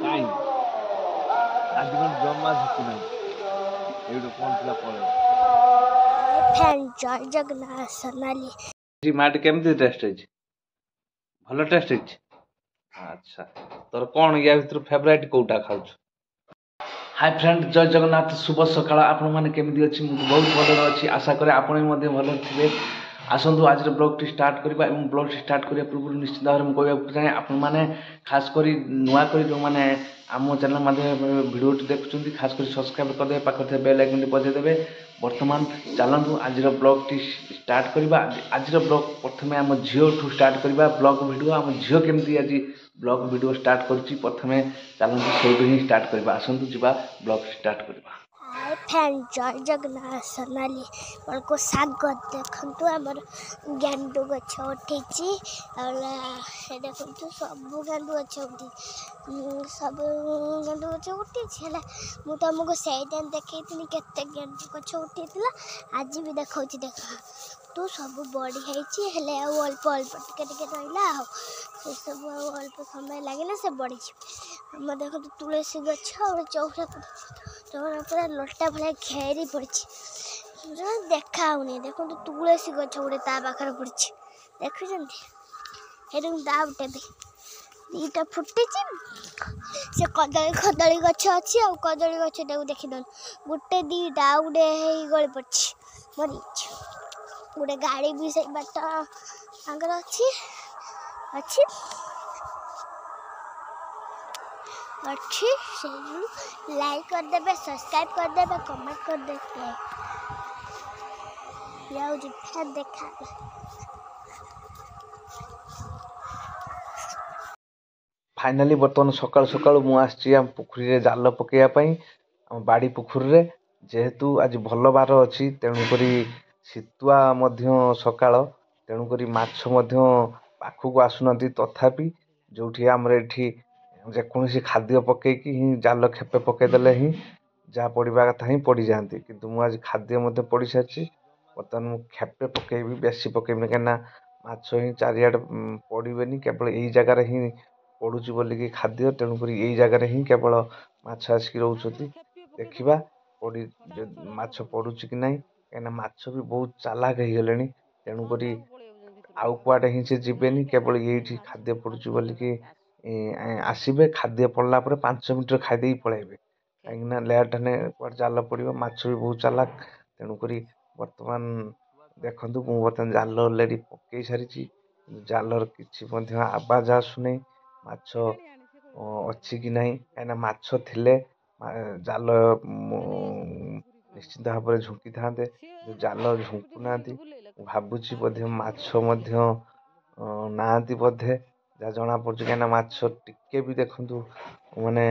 କାଇଁ ଆଜି କଣ ଜମା ଝୁକୁନାହିଁ ଏଇଠୁ କଣ ଥିଲା ପଳେଇବ। ଜୟ ଜଗନ୍ନାଥ ସୋନାଲି ମାଟି କେମିତି ଟେଷ୍ଟ ହେଇଛି? ଭଲ ଟେଷ୍ଟ ହେଇଛି। ଆଚ୍ଛା ତୋର କଣ ୟା ଭିତରୁ ଫେଭରାଇଟ୍ କୋଉଟା ଖାଉଛୁ? ହାଇ ଫ୍ରେଣ୍ଡ ଜୟ ଜଗନ୍ନାଥ ଶୁଭ ସକାଳ। ଆପଣମାନେ କେମିତି ଅଛି? ମୁଁ ବହୁତ ଭଲରେ ଅଛି। ଆଶା କରେ ଆପଣ ବି ମଧ୍ୟ ଭଲରେ ଥିବେ। ଆସନ୍ତୁ ଆଜିର ବ୍ଲଗ୍ଟି ଷ୍ଟାର୍ଟ କରିବା ଏବଂ ବ୍ଲଗ୍ଟି ଷ୍ଟାର୍ଟ କରିବା ପୂର୍ବରୁ ନିଶ୍ଚିତ ଭାବରେ ମୁଁ କହିବାକୁ ଚାହେଁ ଆପଣମାନେ ଖାସ୍ କରି ନୂଆ କରି ଯେଉଁମାନେ ଆମ ଚ୍ୟାନେଲ୍ ମାଧ୍ୟମରେ ଭିଡ଼ିଓଟି ଦେଖୁଛନ୍ତି ଖାସ୍ କରି ସବସ୍କ୍ରାଇବ୍ କରିଦେବେ, ପାଖରେ ଥିବା ବେଲ୍ ଆଇକନ୍ଟି ବଜାଇଦେବେ। ବର୍ତ୍ତମାନ ଚାଲନ୍ତୁ ଆଜିର ବ୍ଲଗ୍ଟି ଷ୍ଟାର୍ଟ କରିବା। ଆଜିର ବ୍ଲଗ୍ ପ୍ରଥମେ ଆମ ଝିଅଠୁ ଷ୍ଟାର୍ଟ କରିବା। ବ୍ଲଗ୍ ଭିଡ଼ିଓ ଆମ ଝିଅ କେମିତି ଆଜି ବ୍ଲଗ୍ ଭିଡ଼ିଓ ଷ୍ଟାର୍ଟ କରୁଛି ପ୍ରଥମେ ଚାଲନ୍ତୁ ସେଇଠୁ ହିଁ ଷ୍ଟାର୍ଟ କରିବା। ଆସନ୍ତୁ ଯିବା ବ୍ଲଗ୍ ଷ୍ଟାର୍ଟ କରିବା। ହାଇ ଫ୍ରେଣ୍ଡ ଜୟ ଜଗନ୍ନାଥ ସୋନାଲି ଆପଣଙ୍କୁ ଶାଗ ଦେଖନ୍ତୁ ଆମର ଗେଣ୍ଡୁ ଗଛ ଉଠିଛି। ଦେଖନ୍ତୁ ସବୁ ଗେଣ୍ଡୁ ଗଛ ଉଠିଛି, ସବୁ ଗେଣ୍ଡୁ ଗଛ ଉଠିଛି ହେଲା। ମୁଁ ତମକୁ ସେଇଦିନ ଦେଖେଇଥିଲି କେତେ ଗେଣ୍ଡୁ ଗଛ ଉଠିଥିଲା, ଆଜି ବି ଦେଖାଉଛି ଦେଖ ତୁ ସବୁ ବଢ଼ି ହେଇଛି। ହେଲେ ଆଉ ଅଳ୍ପ ଅଳ୍ପ ଟିକେ ଟିକେ ରହିଲା, ଆଉ ସେସବୁ ଆଉ ଅଳ୍ପ ସମୟ ଲାଗିଲା ସେ ବଢ଼ିଯିବ। ଆମର ଦେଖନ୍ତୁ ତୁଳସୀ ଗଛ ଆଉ ଚଉରା ପୁରା ଲଟା ଭଳିଆ ଘେରି ପଡ଼ିଛି, ଦେଖା ହଉନି। ଦେଖନ୍ତୁ ତୁଳସୀ ଗଛ ଗୋଟେ ତା ପାଖରେ ପଡ଼ିଛି, ଦେଖୁଛନ୍ତି? ସେଇଠୁ ଦାଉଟେ ବି ଦିଟା ଫୁଟିଛି। ସେ କଦଳୀ ଗଛ ଅଛି, ଆଉ କଦଳୀ ଗଛଟାକୁ ଦେଖିଦଉନି, ଗୋଟେ ଦିଟା ଆଉ ଗୋଟେ ହେଇ ଗଳି ପଡ଼ିଛି, ମରିଯାଇଛି। ଗୋଟେ ଗାଡ଼ି ବି ସେଇ ବାଟ ତାଙ୍କର ଅଛି ସେଇଠୁ ଲାଇକ୍ କରିଦେବେ, ସବସ୍କ୍ରାଇବ୍ କରିଦେବେ, କମେଣ୍ଟ କରିଦେବେ। ଯାଉଛି ଫେର ଦେଖା ଫାଇନାଲି ବର୍ତ୍ତମାନ ସକାଳୁ ସକାଳୁ ମୁଁ ଆସିଛି ଆମ ପୋଖରୀରେ ଜାଲ ପକେଇବା ପାଇଁ, ଆମ ବାଡ଼ି ପୋଖରୀରେ। ଯେହେତୁ ଆଜି ଭଲ ବାର ଅଛି ତେଣୁକରି ଶୀତୁଆ ମଧ୍ୟ ସକାଳ, ତେଣୁକରି ମାଛ ମଧ୍ୟ ପାଖକୁ ଆସୁନାହାନ୍ତି। ତଥାପି ଯେଉଁଠି ଆମର ଏଠି ଯେକୌଣସି ଖାଦ୍ୟ ପକେଇକି ହିଁ ଜାଲ ଖେପେ ପକେଇଦେଲେ ହିଁ ଯାହା ପଡ଼ିବା କଥା ହିଁ ପଡ଼ିଯାଆନ୍ତି। କିନ୍ତୁ ମୁଁ ଆଜି ଖାଦ୍ୟ ମଧ୍ୟ ପଡ଼ିସାରିଛି। ବର୍ତ୍ତମାନ ମୁଁ ଖେପେ ପକେଇବି, ବେଶୀ ପକେଇବିନି, କାହିଁକିନା ମାଛ ହିଁ ଚାରିଆଡ଼େ ପଡ଼ିବେନି, କେବଳ ଏଇ ଜାଗାରେ ହିଁ ପଡ଼ୁଛି ବୋଲିକି ଖାଦ୍ୟ, ତେଣୁକରି ଏଇ ଜାଗାରେ ହିଁ କେବଳ ମାଛ ଆସିକି ରହୁଛନ୍ତି। ଦେଖିବା ମାଛ ପଡ଼ୁଛି କି ନାହିଁ, କାହିଁକିନା ମାଛ ବି ବହୁତ ଚାଲାକ ହେଇଗଲେଣି। ତେଣୁକରି ଆଉ କୁଆଡ଼େ ହିଁ ସେ ଯିବେନି, କେବଳ ଏଇଠି ଖାଦ୍ୟ ପଡ଼ୁଛି ବୋଲିକି ଆସିବେ। ଖାଦ୍ୟ ପଡ଼ିଲା ପରେ 5 ମିନିଟ୍ରେ ଖାଇଦେଇକି ପଳାଇବେ, କାହିଁକିନା ଲେଟ୍ ହେଲେ କୁଆଡ଼େ ଜାଲ ପଡ଼ିବ। ମାଛ ବି ବହୁତ ଚାଲାକ, ତେଣୁକରି ବର୍ତ୍ତମାନ ଦେଖନ୍ତୁ ମୁଁ ବର୍ତ୍ତମାନ ଜାଲ ଅଲରେଡ଼ି ପକେଇ ସାରିଛି। ଜାଲର କିଛି ମଧ୍ୟ ଆବାଜ ଆସୁନାହିଁ ମାଛ ଅଛି କି ନାହିଁ, କାହିଁକିନା ମାଛ ଥିଲେ ଜାଲ ନିଶ୍ଚିତ ଭାବରେ ଝୁଙ୍କିଥାନ୍ତେ, କିନ୍ତୁ ଜାଲ ଝୁଙ୍କୁନାହାନ୍ତି। ମୁଁ ଭାବୁଛି ବୋଧେ ମାଛ ମଧ୍ୟ ନାହାନ୍ତି ବୋଧେ, ଯାହା ଜଣାପଡ଼ୁଛି, କାହିଁକିନା ମାଛ ଟିକେ ବି ଦେଖନ୍ତୁ ମାନେ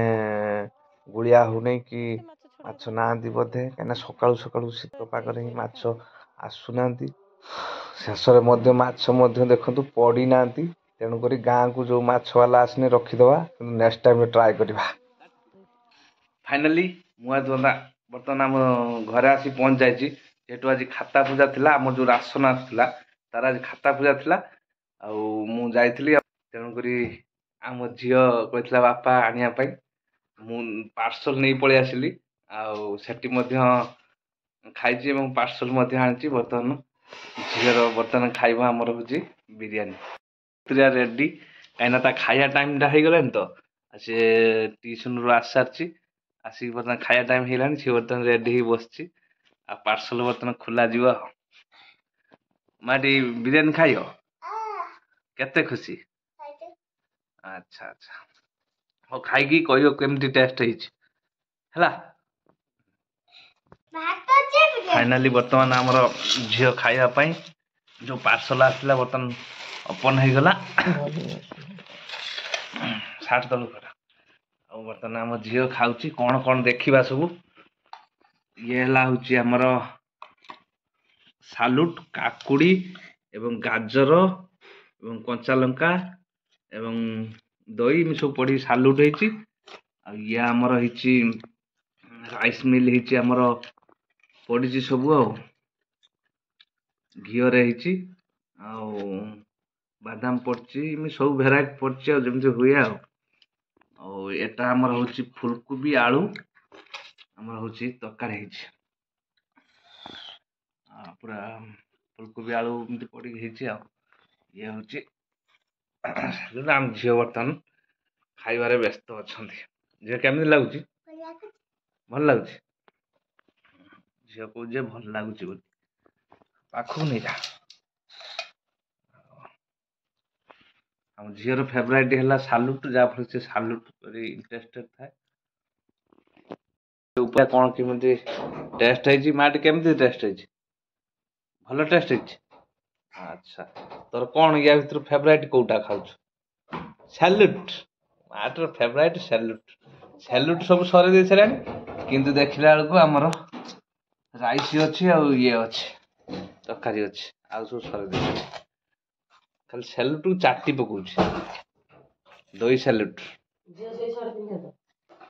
ଗୁଳିଆ ହଉନାହିଁ କି ମାଛ ନାହାନ୍ତି ବୋଧେ, କାହିଁକିନା ସକାଳୁ ସକାଳୁ ଶୀତ ପାଗରେ ହିଁ ମାଛ ଆସୁନାହାନ୍ତି। ଶେଷରେ ମଧ୍ୟ ମାଛ ମଧ୍ୟ ଦେଖନ୍ତୁ ପଡ଼ିନାହାନ୍ତି, ତେଣୁକରି ଗାଁକୁ ଯେଉଁ ମାଛ ବାଲା ଆସିନେ ରଖିଦେବା, କିନ୍ତୁ ନେକ୍ସଟ ଟାଇମ୍ରେ ଟ୍ରାଏ କରିବା। ଫାଇନାଲି ମୁଁ ଆଜି ବର୍ତ୍ତମାନ ଆମ ଘରେ ଆସି ପହଞ୍ଚି ଯାଇଛି। ଯେହେତୁ ଆଜି ଖାତା ପୂଜା ଥିଲା, ଆମର ଯେଉଁ ରାସନ ଆସୁଥିଲା ତାର ଆଜି ଖାତା ପୂଜା ଥିଲା, ଆଉ ମୁଁ ଯାଇଥିଲି। ତେଣୁକରି ଆମ ଝିଅ କହିଥିଲା ବାପା ଆଣିବା ପାଇଁ, ମୁଁ ପାର୍ସଲ ନେଇ ପଳେଇ ଆସିଲି। ଆଉ ସେଠି ମଧ୍ୟ ଖାଇଛି ଏବଂ ପାର୍ସଲ ମଧ୍ୟ ଆଣିଛି। ବର୍ତ୍ତମାନ ଝିଅର ଖାଇବା ଆମର ହେଉଛି ବିରିୟାନୀ। ପୁରା ରେଡ଼ି, କାହିଁକିନା ତା ଖାଇବା ଟାଇମ୍ଟା ହେଇଗଲାଣି ତ, ସେ ଟ୍ୟୁସନ୍ରୁ ଆସିସାରିଛି, ଆସିକି ବର୍ତ୍ତମାନ ଖାଇବା ଟାଇମ୍ ହେଇଗଲାଣି। ସେ ବର୍ତ୍ତମାନ ରେଡ଼ି ହେଇ ବସିଛି, ଆଉ ପାର୍ସଲ ବର୍ତ୍ତମାନ ଖୋଲା ଯିବ। ମାଟି ବିରିୟାନୀ ଖାଇବ? କେତେ ଖୁସି? ଆଚ୍ଛା ଆଚ୍ଛା, ହଉ ଖାଇକି କହିବ କେମିତି ଟେଷ୍ଟ ହେଇଛି ହେଲା। ଫାଇନାଲି ବର୍ତ୍ତମାନ ଆମର ଝିଅ ଖାଇବା ପାଇଁ ଯେଉଁ ପାର୍ସଲ ଆସିଥିଲା ବର୍ତ୍ତମାନ ଓପନ୍ ହେଇଗଲା। ସାର୍ଟ ତଳକୁ କର। ଆଉ ବର୍ତ୍ତମାନ ଆମ ଝିଅ ଖାଉଛି, କ'ଣ କ'ଣ ଦେଖିବା ସବୁ। ଇଏ ହେଲା ହେଉଛି ଆମର ସାଲୁଟ, କାକୁଡ଼ି ଏବଂ ଗାଜର ଏବଂ କଞ୍ଚା ଲଙ୍କା ଏବଂ ଦହି ଏମିତି ସବୁ ପଡ଼ିକି ସାଲୁଟ ହେଇଛି। ଆଉ ଇଏ ଆମର ହେଇଛି ରାଇସ୍ ମିଲ୍ ହେଇଛି, ଆମର ପଡ଼ିଛି ସବୁ, ଆଉ ଘିଅରେ ହେଇଛି, ଆଉ ବାଦାମ ପଡିଛି ଏମିତି ସବୁ ଭେରାଇଟି ପଡିଛି ଆଉ ଯେମିତି ହୁଏ ଆଉ ଏଟା ଆମର ହଉଛି ଫୁଲକୋବି ଆଳୁ ଆମର ହଉଛି ତରକାରୀ ହେଇଛି ପୁରା ଫୁଲକୋବି ଆଳୁ ଏମିତି ପଡିକି ହେଇଛି ଆଉ ଇଏ ହଉଛି ଆମ ଝିଅ ବର୍ତ୍ତମାନ ଖାଇବାରେ ବ୍ୟସ୍ତ ଅଛନ୍ତି। ଝିଅ କେମିତି ଲାଗୁଛି? ଭଲ ଲାଗୁଛି। ଝିଅ କହୁଛି ଯେ ଭଲ ଲାଗୁଛି ବୋଲି ପାଖକୁ ନେଇଯା। ଆମ ଝିଅର ଫେଭରାଇଟ୍ ହେଲା ସାଲୁଟ ଯାହାଫଳରେ ସେ ସାଲୁଟ କରି ଇଣ୍ଟରେଷ୍ଟେଡ୍ ଥାଏ। ଉପରେ କଣ କେମିତି ଟେଷ୍ଟ ହେଇଛି ମାଟି କେମିତି ଟେଷ୍ଟ ହେଇଛି? ଭଲ ଟେଷ୍ଟ ହେଇଛି। ଆଚ୍ଛା ତୋର କଣ ୟା ଭିତରୁ ଫେଭରାଇଟ୍ କୋଉଟା ଖାଉଛୁ? ସାଲୁଟ ମାଟିର ଫେଭରାଇଟ୍ ସାଲୁଟ। ସାଲୁଟ ସବୁ ସରେଇ ଦେଇ ସାରିଲାଣି କିନ୍ତୁ ଦେଖିଲା ବେଳକୁ ଆମର ରାଇସ୍ ଅଛି ଆଉ ଇଏ ଅଛି ତରକାରୀ ଅଛି ଆଉ ସବୁ ସରେଇ ଦେଇଛି। ଖାଲି ସାଲୁଟକୁ ଚାଟି ପକଉଛି ଦହି ସାଲୁଟ।